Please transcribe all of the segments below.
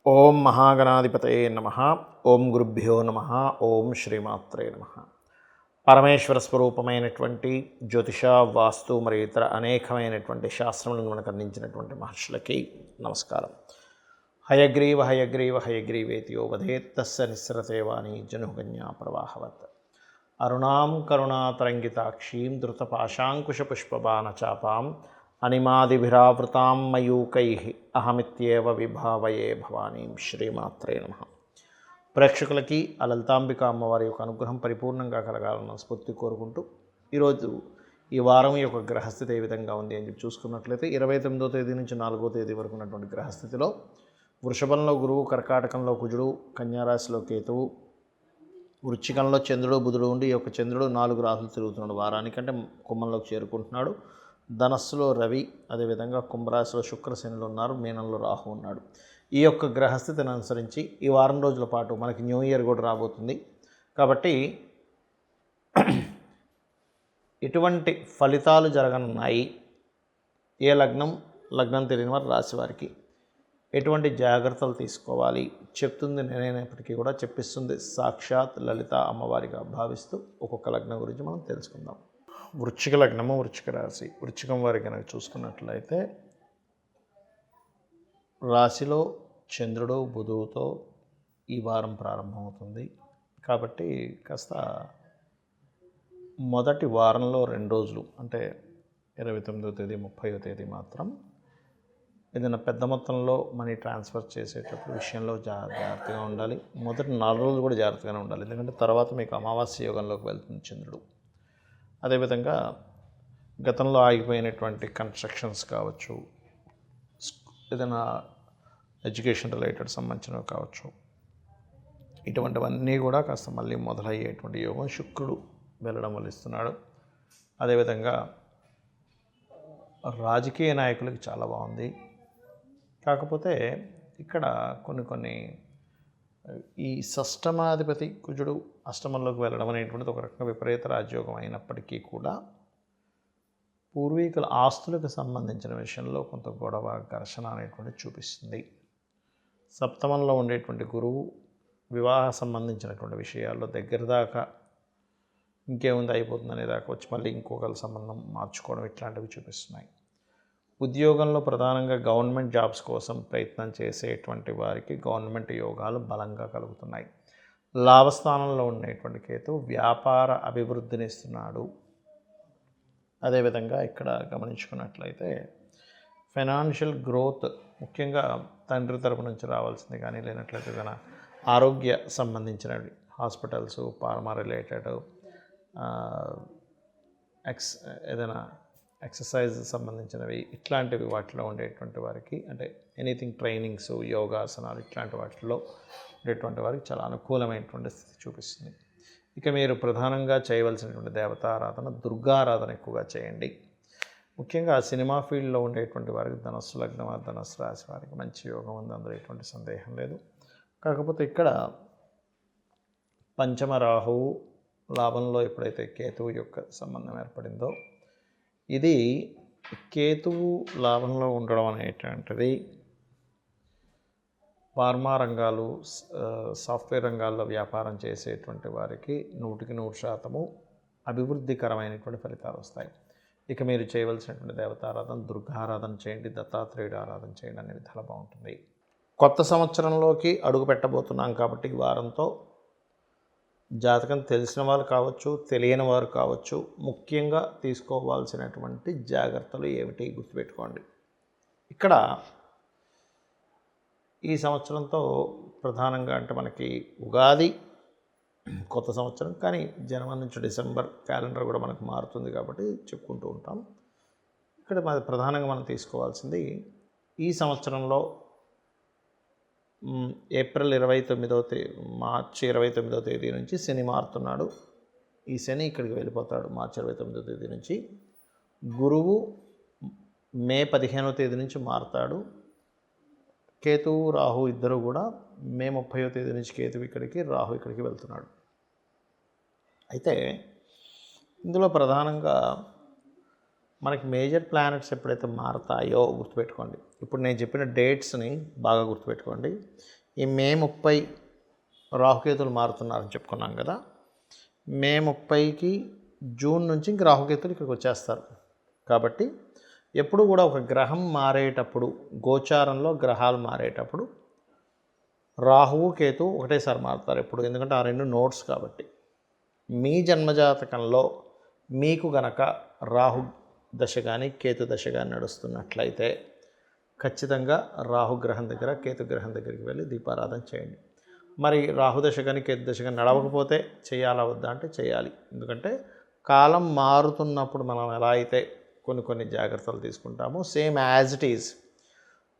ఓం మహాగణాధిపతయే నమః. ఓం గురుభ్యో నమః. ఓం శ్రీమాత్రే నమః. పరమేశ్వర స్వరూపమైనటువంటి జ్యోతిష, వాస్తు మరియు ఇతర అనేకమైనటువంటి శాస్త్రములను మనకు అందించినటువంటి మహర్షులకి నమస్కారం. హయగ్రీవ హయగ్రీవ హయగ్రీవేతి యో వదేత్ తస్య నిస్సరతేవాణి జనుగన్యా ప్రవాహవత్. అరుణాం కరుణాతరంగితాక్షీం ధృతపాశాంకుశపుష్పబాణచాపాం అనిమాదిభిరావృతాం మయూకైః అహమిత్యేవ విభావయే భవానీం. శ్రీమాత్రే నమః. ప్రేక్షకులకి ఆ లలితాంబిక అమ్మవారి యొక్క అనుగ్రహం పరిపూర్ణంగా కలగాలన్న స్ఫూర్తి కోరుకుంటూ ఈరోజు ఈ వారం యొక్క గ్రహస్థితి ఏ విధంగా ఉంది అని చెప్పి చూసుకున్నట్లయితే 29వ తేదీ నుంచి 4వ తేదీ వరకు ఉన్నటువంటి గ్రహస్థితిలో వృషభంలో గురువు, కర్కాటకంలో కుజుడు, కన్యారాశిలో కేతువు, వృశ్చికంలో చంద్రుడు బుధుడు ఉండి ఈ యొక్క చంద్రుడు 4 రాశులు తిరుగుతున్నాడు. వారానికంటే కుంభంలోకి చేరుకుంటున్నాడు. ధనస్సులో రవి, అదేవిధంగా కుంభరాశిలో శుక్రశనులు ఉన్నారు. మీనంలో రాహు ఉన్నాడు. ఈ యొక్క గ్రహస్థితిని అనుసరించి ఈ వారం రోజుల పాటు మనకి న్యూ ఇయర్ కూడా రాబోతుంది. కాబట్టి ఎటువంటి ఫలితాలు జరగనున్నాయి, ఏ లగ్నం తెలియని వారు రాశి వారికి ఎటువంటి జాగ్రత్తలు తీసుకోవాలి చెప్తుంది నేనైనప్పటికీ కూడా చెప్పిస్తుంది సాక్షాత్ లలిత అమ్మవారిగా భావిస్తూ ఒక్కొక్క లగ్నం గురించి మనం తెలుసుకుందాం. వృశ్చిక లగ్నము, వృశ్చిక రాశి. వృశ్చికం వారి కనుక చూసుకున్నట్లయితే రాశిలో చంద్రుడు బుధువుతో ఈ వారం ప్రారంభమవుతుంది. కాబట్టి కాస్త మొదటి వారంలో 2 రోజులు అంటే 29వ తేదీ 30వ తేదీ మాత్రం ఏదైనా పెద్ద మొత్తంలో మనీ ట్రాన్స్ఫర్ చేసేటప్పుడు విషయంలో జాగ్రత్తగా ఉండాలి. మొదటి 4 రోజులు కూడా జాగ్రత్తగానే ఉండాలి. ఎందుకంటే తర్వాత మీకు అమావాస్య యోగంలోకి వెళ్తుంది చంద్రుడు. అదేవిధంగా గతంలో ఆగిపోయినటువంటి కన్స్ట్రక్షన్స్ కావచ్చు, ఏదైనా ఎడ్యుకేషన్ రిలేటెడ్ సంబంధించినవి కావచ్చు, ఇటువంటివన్నీ కూడా కాస్త మళ్ళీ మొదలయ్యేటువంటి యోగం శుక్రుడు వెళ్ళడం వల్ల ఇస్తున్నాడు. అదేవిధంగా రాజకీయ నాయకులకి చాలా బాగుంది. కాకపోతే ఇక్కడ కొన్ని ఈ షష్టమాధిపతి కుజుడు అష్టమంలోకి వెళ్ళడం అనేటువంటిది ఒక రకంగా విపరీత రాజయోగం అయినప్పటికీ కూడా పూర్వీకుల ఆస్తులకు సంబంధించిన విషయంలో కొంత గొడవ, ఘర్షణ అనేటువంటిది చూపిస్తుంది. సప్తమంలో ఉండేటువంటి గురువు వివాహ సంబంధించినటువంటి విషయాల్లో దగ్గర దాకా ఇంకేముంది అయిపోతుంది అనేదాకా వచ్చి మళ్ళీ ఇంకొకరి సంబంధం మార్చుకోవడం ఇట్లాంటివి చూపిస్తున్నాయి. ఉద్యోగంలో ప్రధానంగా గవర్నమెంట్ జాబ్స్ కోసం ప్రయత్నం చేసేటువంటి వారికి గవర్నమెంట్ యోగాలు బలంగా కలుగుతున్నాయి. లాభస్థానంలో ఉండేటువంటి కేతు వ్యాపార అభివృద్ధిని ఇస్తున్నాడు. అదేవిధంగా ఇక్కడ గమనించుకున్నట్లయితే ఫైనాన్షియల్ గ్రోత్, ముఖ్యంగా తండ్రి తరపు నుంచి రావాల్సింది కానీ లేనట్లయితే ఏదైనా ఆరోగ్య సంబంధించినవి హాస్పిటల్స్, ఫార్మా రిలేటెడ్, ఏదైనా ఎక్సర్సైజ్ సంబంధించినవి ఇట్లాంటివి వాటిలో ఉండేటువంటి వారికి అంటే ఎనీథింగ్ ట్రైనింగ్స్, యోగాసనాలు ఇట్లాంటి వాటిలో ఉండేటువంటి వారికి చాలా అనుకూలమైనటువంటి స్థితి చూపిస్తుంది. ఇక మీరు ప్రధానంగా చేయవలసినటువంటి దేవతారాధన దుర్గారాధన ఎక్కువగా చేయండి. ముఖ్యంగా సినిమా ఫీల్డ్లో ఉండేటువంటి వారికి ధనస్సు లగ్నం, ధనస్సు రాశి వారికి మంచి యోగం ఉంది, అందులో ఎటువంటి సందేహం లేదు. కాకపోతే ఇక్కడ పంచమ రాహువు లాభంలో ఎప్పుడైతే కేతువు యొక్క సంబంధం ఏర్పడిందో, ఇది కేతువు లాభంలో ఉండడం అనేటువంటిది ఫార్మా రంగాలు, సాఫ్ట్వేర్ రంగాల్లో వ్యాపారం చేసేటువంటి వారికి 100% అభివృద్ధికరమైనటువంటి ఫలితాలు వస్తాయి. ఇక మీరు చేయవలసినటువంటి దేవతారాధన దుర్గారాధన చేయండి, దత్తాత్రేయుడు ఆరాధన చేయండి, అనే విధాలు బాగుంటుంది. కొత్త సంవత్సరంలోకి అడుగు పెట్టబోతున్నాం కాబట్టి ఈ వారంతో జాతకం తెలిసిన వాళ్ళు కావచ్చు, తెలియని వారు కావచ్చు, ముఖ్యంగా తీసుకోవాల్సినటువంటి జాగ్రత్తలు ఏమిటి గుర్తుపెట్టుకోండి. ఇక్కడ ఈ సంవత్సరంతో ప్రధానంగా అంటే మనకి ఉగాది కొత్త సంవత్సరం, కానీ జనవరి నుంచి డిసెంబర్ క్యాలెండర్ కూడా మనకు మారుతుంది కాబట్టి చెప్పుకుంటూ ఉంటాం. ఇక్కడ ప్రధానంగా మనం తీసుకోవాల్సింది ఈ సంవత్సరంలో ఏప్రిల్ 29వ తేదీ మార్చి 29వ తేదీ నుంచి శని మారుతున్నాడు. ఈ శని ఇక్కడికి వెళ్ళిపోతాడు మార్చి 29వ తేదీ నుంచి. గురువు మే 15వ తేదీ నుంచి మారుతాడు. కేతువు రాహు ఇద్దరు కూడా మే 30వ తేదీ నుంచి కేతువు ఇక్కడికి, రాహు ఇక్కడికి వెళ్తున్నాడు. అయితే ఇందులో ప్రధానంగా మనకి మేజర్ ప్లానెట్స్ ఎప్పుడైతే మారతాయో గుర్తుపెట్టుకోండి. ఇప్పుడు నేను చెప్పిన డేట్స్ని బాగా గుర్తుపెట్టుకోండి. ఈ మే 30 రాహుకేతులు మారుతున్నారని చెప్పుకున్నాం కదా. మే 30కి జూన్ నుంచి ఇంక రాహుకేతులు ఇక్కడికి వచ్చేస్తారు. కాబట్టి ఎప్పుడు కూడా ఒక గ్రహం మారేటప్పుడు, గోచారంలో గ్రహాలు మారేటప్పుడు రాహువు కేతు ఒకటేసారి మారుతారు ఎప్పుడు, ఎందుకంటే ఆ రెండు నోట్స్ కాబట్టి. మీ జన్మజాతకంలో మీకు గనక రాహు దశ కానీ కేతు దశ కానీ నడుస్తున్నట్లయితే ఖచ్చితంగా రాహుగ్రహం దగ్గర కేతు గ్రహం దగ్గరికి వెళ్ళి దీపారాధన చేయండి. మరి రాహుదశ కానీ కేతు దశ కానీ నడవకపోతే చేయాలా వద్దా అంటే చేయాలి. ఎందుకంటే కాలం మారుతున్నప్పుడు మనం ఎలా అయితే కొన్ని జాగ్రత్తలు తీసుకుంటామో, same as it is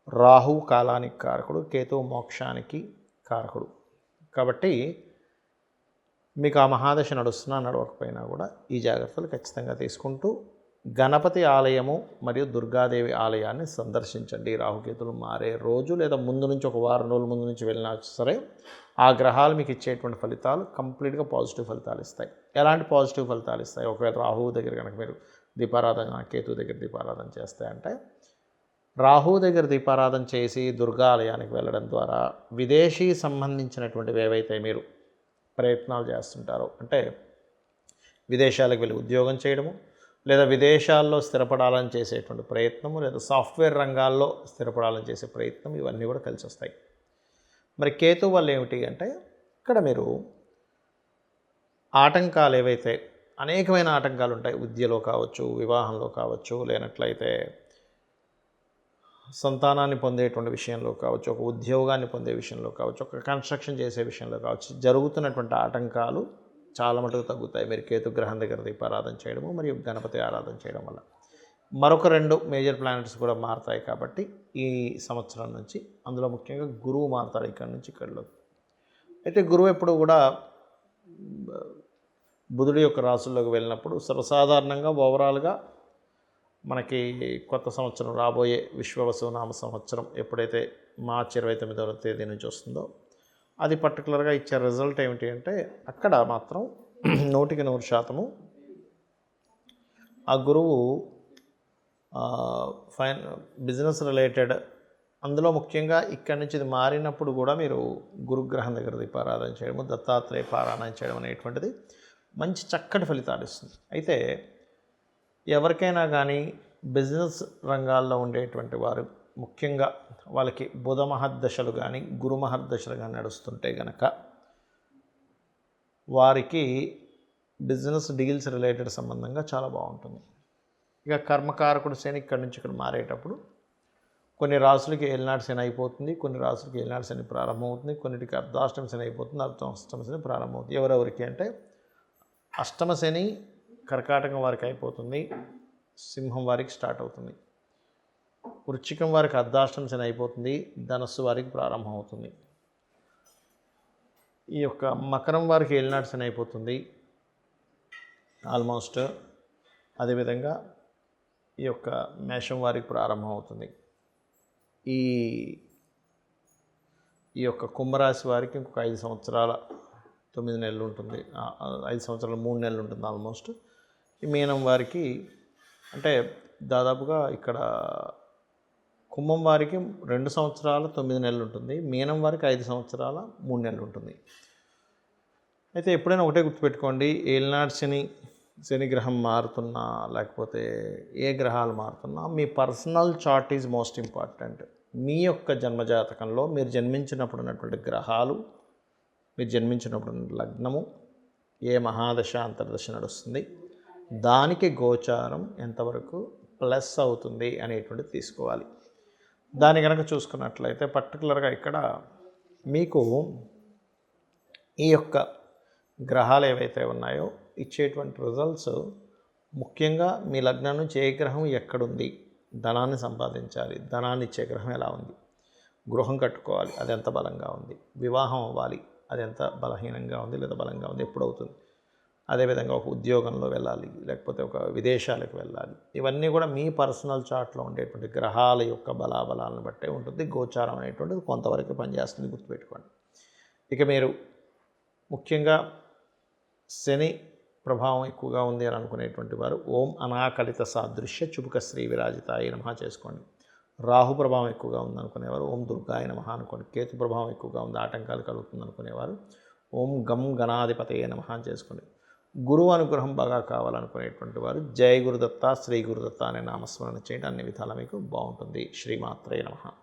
Rahu కాలానికి కారకుడు, కేతువు మోక్షానికి కారకుడు. కాబట్టి మీకు ఆ మహాదశ నడుస్తున్నా నడవకపోయినా కూడా ఈ జాగ్రత్తలు ఖచ్చితంగా తీసుకుంటూ గణపతి ఆలయము మరియు దుర్గాదేవి ఆలయాన్ని సందర్శించండి. రాహుకేతులు మారే రోజు లేదా ముందు నుంచి ఒక వారం రోజుల ముందు నుంచి వెళ్ళినా సరే ఆ గ్రహాలు మీకు ఇచ్చేటువంటి ఫలితాలు కంప్లీట్గా పాజిటివ్ ఫలితాలు ఇస్తాయి. ఎలాంటి పాజిటివ్ ఫలితాలు ఇస్తాయి? ఒకవేళ రాహువు దగ్గర కనుక మీరు దీపారాధన, కేతు దగ్గర దీపారాధన చేస్తాయంటే, రాహు దగ్గర దీపారాధన చేసి దుర్గా ఆలయానికి వెళ్ళడం ద్వారా విదేశీ సంబంధించినటువంటివి ఏవైతే మీరు ప్రయత్నాలు చేస్తుంటారో, అంటే విదేశాలకు వెళ్ళి ఉద్యోగం చేయడము, లేదా విదేశాల్లో స్థిరపడాలని చేసేటువంటి ప్రయత్నము, లేదా సాఫ్ట్వేర్ రంగాల్లో స్థిరపడాలని చేసే ప్రయత్నం, ఇవన్నీ కూడా కలిసి వస్తాయి. మరి కేతు వల్ల ఏమిటి అంటే, ఇక్కడ మీరు ఆటంకాలు ఏవైతే అనేకమైన ఆటంకాలు ఉంటాయి, విద్యలో కావచ్చు, వివాహంలో కావచ్చు, లేనట్లయితే సంతానాన్ని పొందేటువంటి విషయంలో కావచ్చు, ఒక ఉద్యోగాన్ని పొందే విషయంలో కావచ్చు, ఒక కన్స్ట్రక్షన్ చేసే విషయంలో కావచ్చు, జరుగుతున్నటువంటి ఆటంకాలు చాలా మటుకు తగ్గుతాయి మీరు కేతు గ్రహం దగ్గర దీపారాధన చేయడము మరియు గణపతి ఆరాధన చేయడం వల్ల. మరొక 2 మేజర్ ప్లానెట్స్ కూడా మారుతాయి కాబట్టి ఈ సంవత్సరం నుంచి, అందులో ముఖ్యంగా గురువు మారుతాడు ఇక్కడ నుంచి ఇక్కడిలో. అయితే గురువు ఎప్పుడు కూడా బుధుడి యొక్క రాశుల్లోకి వెళ్ళినప్పుడు సర్వసాధారణంగా ఓవరాల్గా మనకి కొత్త సంవత్సరం రాబోయే విశ్వవసునామ సంవత్సరం ఎప్పుడైతే మార్చి 29వ తేదీ నుంచి వస్తుందో, అది పర్టికులర్గా ఇచ్చే రిజల్ట్ ఏమిటి అంటే, అక్కడ మాత్రం 100% ఆ గురువు బిజినెస్ రిలేటెడ్, అందులో ముఖ్యంగా ఇక్కడి నుంచి ఇది మారినప్పుడు కూడా మీరు గురుగ్రహం దగ్గర దీపారాధన చేయడము, దత్తాత్రేయ పారాయణ చేయడం అనేటువంటిది మంచి చక్కటి ఫలితాలు ఇస్తుంది. అయితే ఎవరికైనా కానీ బిజినెస్ రంగాల్లో ఉండేటువంటి వారు ముఖ్యంగా వాళ్ళకి బుధ మహర్దశలు కానీ గురు మహర్దశలు కానీ నడుస్తుంటే కనుక వారికి బిజినెస్ డీల్స్ రిలేటెడ్ సంబంధంగా చాలా బాగుంటుంది. ఇక కర్మకారకుడు శని ఇక్కడి నుంచి ఇక్కడ మారేటప్పుడు కొన్ని రాసులకి ఏలినాటి శని అయిపోతుంది, కొన్ని రాసులకి ఏలినాటి శని ప్రారంభమవుతుంది, కొన్నిటికి అర్ధాష్టమ శని అయిపోతుంది, అర్ధాష్టమ శని ప్రారంభమవుతుంది. ఎవరెవరికి అంటే, అష్టమ శని కర్కాటకం వారికి అయిపోతుంది, సింహం వారికి స్టార్ట్ అవుతుంది. వృశ్చికం వారికి అర్ధాష్టమ శని అయిపోతుంది, ధనస్సు వారికి ప్రారంభం అవుతుంది. ఈ యొక్క మకరం వారికి ఏలినాటి శని అయిపోతుంది ఆల్మోస్ట్. అదేవిధంగా ఈ యొక్క మేషం వారికి ప్రారంభం అవుతుంది. ఈ యొక్క కుంభరాశి వారికి ఇంకొక 5 సంవత్సరాల 9 నెలలు ఉంటుంది, 5 సంవత్సరాలు 3 నెలలు ఉంటుంది ఆల్మోస్ట్. ఈ మీనం వారికి అంటే దాదాపుగా ఇక్కడ కుంభం వారికి 2 సంవత్సరాల 9 నెలలు ఉంటుంది, మీనం వారికి 5 సంవత్సరాల 3 నెలలు ఉంటుంది. అయితే ఎప్పుడైనా ఒకటే గుర్తుపెట్టుకోండి, ఏలినాటి శని గ్రహం మారుతున్నా లేకపోతే ఏ గ్రహాలు మారుతున్నా మీ personal chart is most important. మీ యొక్క జన్మజాతకంలో మీరు జన్మించినప్పుడు ఉన్నటువంటి గ్రహాలు, మీరు జన్మించినప్పుడు లగ్నము, ఏ మహాదశ అంతర్దశ నడుస్తుంది, దానికి గోచారం ఎంతవరకు ప్లస్ అవుతుంది అనేటువంటిది తీసుకోవాలి. దాన్ని కనుక చూసుకున్నట్లయితే పర్టికులర్గా ఇక్కడ మీకు ఈ యొక్క గ్రహాలు ఏవైతే ఉన్నాయో ఇచ్చేటువంటి రిజల్ట్స్ ముఖ్యంగా మీ లగ్నం నుంచి ఏ గ్రహం ఎక్కడుంది, ధనాన్ని సంపాదించాలి, ధనాన్ని ఇచ్చే గ్రహం ఎలా ఉంది, గృహం కట్టుకోవాలి అది ఎంత బలంగా ఉంది, వివాహం అవ్వాలి అది ఎంత బలహీనంగా ఉంది లేదా బలంగా ఉంది, ఎప్పుడు అవుతుంది, అదేవిధంగా ఒక ఉద్యోగంలో వెళ్ళాలి లేకపోతే ఒక విదేశాలకు వెళ్ళాలి, ఇవన్నీ కూడా మీ పర్సనల్ చార్ట్లో ఉండేటువంటి గ్రహాల యొక్క బలాబలాలను బట్టే ఉంటుంది. గోచారం అనేటువంటిది కొంతవరకు పనిచేస్తుంది, గుర్తుపెట్టుకోండి. ఇక మీరు ముఖ్యంగా శని ప్రభావం ఎక్కువగా ఉంది అని అనుకునేటువంటి వారు ఓం అనాకలిత సాదృశ్య చుబుక శ్రీ విరాజితాయ నమః చేసుకోండి. రాహు ప్రభావం ఎక్కువగా ఉందనుకునేవారు ఓం దుర్గాయ నమః అనుకోండి. కేతు ప్రభావం ఎక్కువగా ఉంది, ఆటంకాలు కలుగుతుంది అనుకునేవారు ఓం గం గణాధిపతయే నమః చేసుకోండి. గురువు అనుగ్రహం బాగా కావాలనుకునేటువంటి వారు జయ గురుదత్త, శ్రీ గురుదత్త అనే నామస్మరణ చేయండి. అన్ని విధాలా మీకు బాగుంటుంది. శ్రీమాత్రే నమః.